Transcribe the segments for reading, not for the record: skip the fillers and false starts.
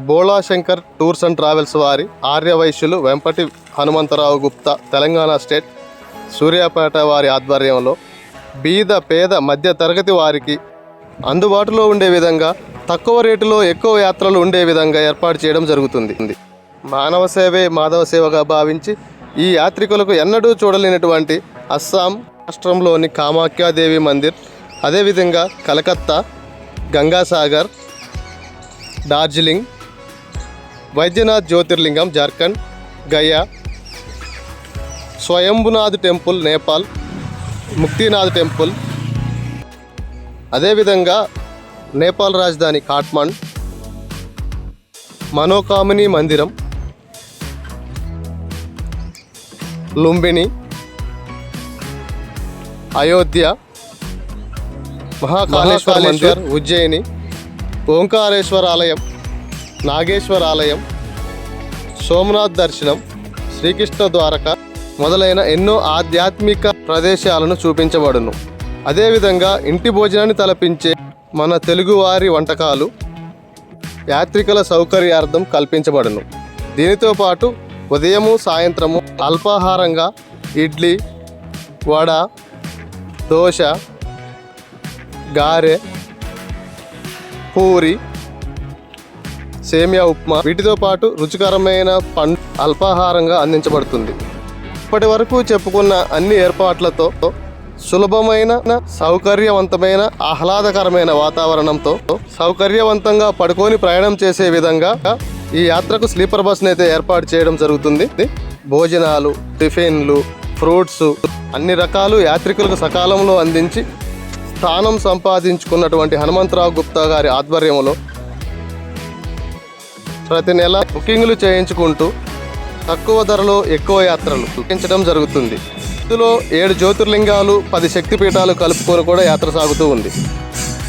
Bhola Shankar tours and travels వారి ఆర్యవైశ్యులు Vempati Hanumantharao Gupta Telangana state Suryapet వారి ఆధ్వర్యంలో బీద పేద మధ్య తరగతి వారికి అందుబాటులో ఉండే విధంగా తక్కువ రేటులో ఎక్కువ యాత్రలు ఉండే విధంగా ఏర్పాటు చేయడం జరుగుతుంది. మానవ సేవే మాధవ సేవగా భావించి ఈ యాత్రికులకు ఎన్నడూ చూడలేనటువంటి అస్సాం రాష్ట్రంలోని కామాఖ్యాదేవి మందిర్, అదేవిధంగా కలకత్తా, గంగాసాగర్, డార్జిలింగ్, వైద్యనాథ్ జ్యోతిర్లింగం జార్ఖండ్, గయా, స్వయంభునాథ్ టెంపుల్ నేపాల్, ముక్తినాథ్ టెంపుల్, అదేవిధంగా నేపాల్ రాజధాని కాఠ్మండ్, మనోకామిని మందిరం, లుంబిని, అయోధ్య, మహాకాళేశ్వర మందిర్, ఉజ్జయిని, ఓంకారేశ్వర ఆలయం, నాగేశ్వర ఆలయం, సోమనాథ్ దర్శనం, శ్రీకృష్ణ ద్వారక మొదలైన ఎన్నో ఆధ్యాత్మిక ప్రదేశాలను చూపించబడును. అదేవిధంగా ఇంటి భోజనాన్ని తలపించే మన తెలుగువారి వంటకాలు యాత్రికుల సౌకర్యార్థం కల్పించబడును. దీనితో పాటు ఉదయము సాయంత్రము అల్పాహారంగా ఇడ్లీ, వడ, దోశ, గారె, పూరి, సేమియా ఉప్మా వీటితో పాటు రుచికరమైన పండు అల్పాహారంగా అందించబడుతుంది. ఇప్పటి వరకు చెప్పుకున్న అన్ని ఏర్పాట్లతో సులభమైన, సౌకర్యవంతమైన, ఆహ్లాదకరమైన వాతావరణంతో సౌకర్యవంతంగా పడుకొని ప్రయాణం చేసే విధంగా ఈ యాత్రకు స్లీపర్ బస్ని అయితే ఏర్పాటు చేయడం జరుగుతుంది. భోజనాలు, టిఫిన్లు, ఫ్రూట్స్ అన్ని రకాలు యాత్రికులకు సకాలంలో అందించి స్థానం సంపాదించుకున్నటువంటి హనుమంతరావు గుప్తా గారి ఆధ్వర్యంలో ప్రతి నెల బుకింగ్లు చేయించుకుంటూ తక్కువ ధరలో ఎక్కువ యాత్రలు చూపించడం జరుగుతుంది. ఇందులో 7 జ్యోతిర్లింగాలు, 10 శక్తిపీఠాలు కలుపుకొని కూడా యాత్ర సాగుతూ ఉంది.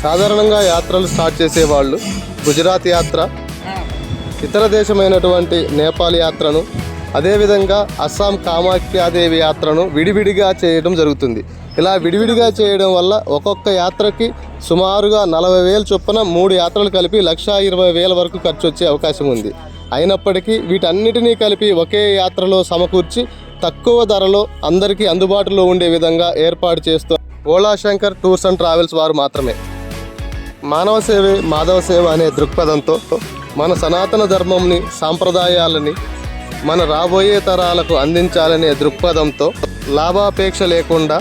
సాధారణంగా యాత్రలు స్టార్ట్ చేసేవాళ్ళు గుజరాత్ యాత్ర, ఇతర దేశమైనటువంటి నేపాల్ యాత్రను, అదేవిధంగా అస్సాం కామాఖ్యాదేవి యాత్రను విడివిడిగా చేయడం జరుగుతుంది. ఇలా విడివిడిగా చేయడం వల్ల ఒక్కొక్క యాత్రకి సుమారుగా 40,000 చొప్పున 3 యాత్రలు కలిపి 1,20,000 వరకు ఖర్చు వచ్చే అవకాశం ఉంది. అయినప్పటికీ వీటన్నిటినీ కలిపి ఒకే యాత్రలో సమకూర్చి తక్కువ ధరలో అందరికీ అందుబాటులో ఉండే విధంగా ఏర్పాటు చేస్తూ బోళాశంకర్ టూర్స్ అండ్ ట్రావెల్స్ వారు మాత్రమే. మానవ సేవే మాధవ సేవ అనే దృక్పథంతో మన సనాతన ధర్మంని, సాంప్రదాయాలని మన రాబోయే తరాలకు అందించాలనే దృక్పథంతో లాభాపేక్ష లేకుండా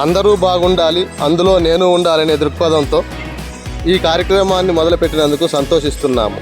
అందరూ బాగుండాలి, అందులో నేను ఉండాలనే దృక్పథంతో ఈ కార్యక్రమాన్ని మొదలుపెట్టినందుకు సంతోషిస్తున్నాము.